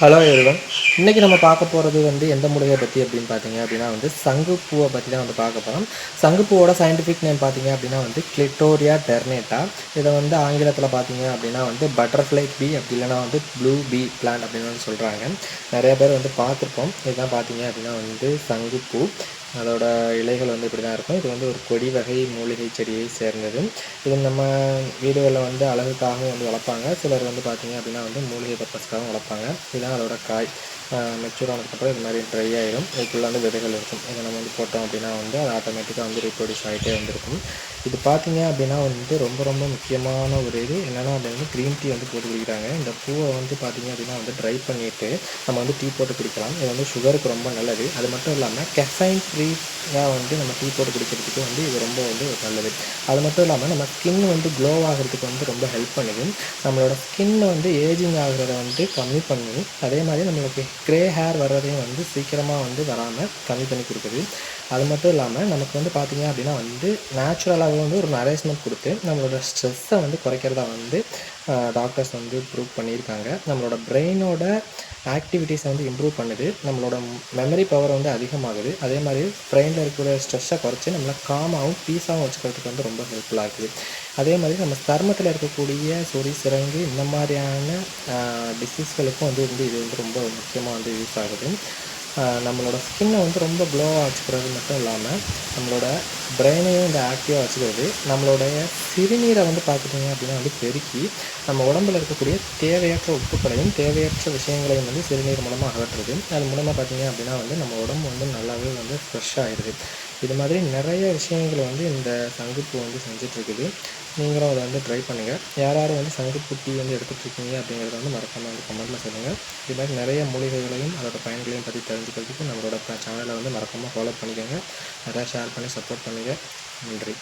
Hello everyone. இன்றைக்கி நம்ம பார்க்க போகிறது எந்த மூலிகையை பற்றி அப்படின்னு பார்த்தீங்க அப்படின்னா சங்குப்பூவை பற்றி தான் பார்க்க போகிறோம். சங்குப்பூவோட சயின்டிஃபிக் நேம் பார்த்தீங்க அப்படின்னா கிளிட்டோரியா டெர்னேட்டா. இதை ஆங்கிலத்தில் பார்த்தீங்க அப்படின்னா பட்டர்ஃப்ளை பீ, அப்படி இல்லைனா ப்ளூ பீ பிளான்ட் அப்படின்னு சொல்கிறாங்க. நிறைய பேர் பார்த்துருப்போம். இதுதான் பார்த்தீங்க அப்படின்னா சங்குப்பூ. அதோட இலைகள் இப்படி தான் இருக்கும். இது ஒரு கொடி வகை மூலிகை செடியை சேர்ந்தது. இது நம்ம வீடுகளில் அழகுக்காக வளர்ப்பாங்க. சிலர் பார்த்தீங்க அப்படின்னா மூலிகை பர்பஸ்க்காகவும் வளர்ப்பாங்க. இதுதான் அதோட காய். மெச்சூர் ஆனதுக்கப்புறம் இது மாதிரி ட்ரை ஆகிடும். இதுக்குள்ளே விதைகள் இருக்கும். இதை நம்ம போட்டோம் அப்படின்னா அது ஆட்டோமேட்டிக்காக ரீப்ரொடியூஸ் ஆகிட்டே வந்திருக்கும். இது பார்த்தீங்க அப்படின்னா ரொம்ப ரொம்ப முக்கியமான ஒரு இது என்னென்னா அப்படின்னா க்ரீன் டீ போட்டு குடிக்கிறாங்க. இந்த பூவை பார்த்தீங்க அப்படின்னா ட்ரை பண்ணிவிட்டு நம்ம டீ போட்டு குடிக்கலாம். இது சுகருக்கு ரொம்ப நல்லது. அது மட்டும் இல்லாமல் கெஃபைன் ஃப்ரீயாக நம்ம டீ போட்டு குடிக்கிறதுக்கு இது ரொம்ப நல்லது. அது மட்டும் இல்லாமல் நம்ம ஸ்கின் க்ளோ ஆகிறதுக்கு ரொம்ப ஹெல்ப் பண்ணுது. நம்மளோட ஸ்கின் ஏஜிங் ஆகிறத கம்மி பண்ணி, அதே மாதிரி நம்மளுக்கு க்ரே ஹேர் வர்றதையும் சீக்கிரமாக வராமல் கம்மி பண்ணி கொடுக்குது. அது மட்டும் இல்லாமல் நமக்கு பார்த்தீங்க அப்படின்னா நேச்சுரலாகவே ஒரு நரேஷ்மெண்ட் கொடுத்து நம்மளோட ஸ்ட்ரெஸ்ஸை குறைக்கிறதா டாக்டர்ஸ் ப்ரூவ் பண்ணியிருக்காங்க. நம்மளோட பிரெயினோட ஆக்டிவிட்டீஸை இம்ப்ரூவ் பண்ணுது. நம்மளோட மெமரி பவர் அதிகமாகுது. அதே மாதிரி பிரெயினில் இருக்கிற ஸ்ட்ரெஸ்ஸை குறைச்சி நம்மளை காமாகவும் பீஸாகவும் வச்சுக்கிறதுக்கு ரொம்ப ஹெல்ப்ஃபுல்லாக இருக்குது. அதே மாதிரி நம்ம சருமத்தில் இருக்கக்கூடிய சொறி, சிரங்கு இந்த மாதிரியான டிசீஸ்களுக்கும் இது ரொம்ப முக்கியமாக யூஸ் ஆகுது. நம்மளோட ஸ்கின்னை ரொம்ப க்ளோவாக வச்சுக்கிறது மட்டும் இல்லாமல் நம்மளோட பிரெயினையும் ஆக்டிவாக வச்சுக்கிறது. நம்மளுடைய சிறுநீரை பார்த்துட்டிங்க அப்படின்னா பெருக்கி நம்ம உடம்பில் இருக்கக்கூடிய தேவையற்ற உப்புக்களையும் தேவையற்ற விஷயங்களையும் சிறுநீர் மூலமாக அகற்றுது. அது மூலமாக பார்த்திங்க அப்படின்னா நம்ம உடம்பு நல்லாவே ஃப்ரெஷ் ஆகிடுது. இது மாதிரி நிறைய விஷயங்கள் இந்த சங்குப்பூ செஞ்சிட்ருக்குது. நீங்களும் அதை ட்ரை பண்ணுங்கள். யார் யார் சங்குப்பூ டீ எடுத்துகிட்ருக்கீங்க அப்படிங்கிறத மறக்காமல் கமெண்ட்டில் சொல்லுங்கள். இது மாதிரி நிறைய மூலிகைகளையும் அதோட பயன்களையும் பற்றி தெரிஞ்சுக்கிறதுக்கு நம்மளோட சேனலை மறக்காமல் ஃபாலோ பண்ணிக்கோங்க. நிறையா ஷேர் பண்ணி சப்போர்ட் பண்ணுங்கள். நன்றி.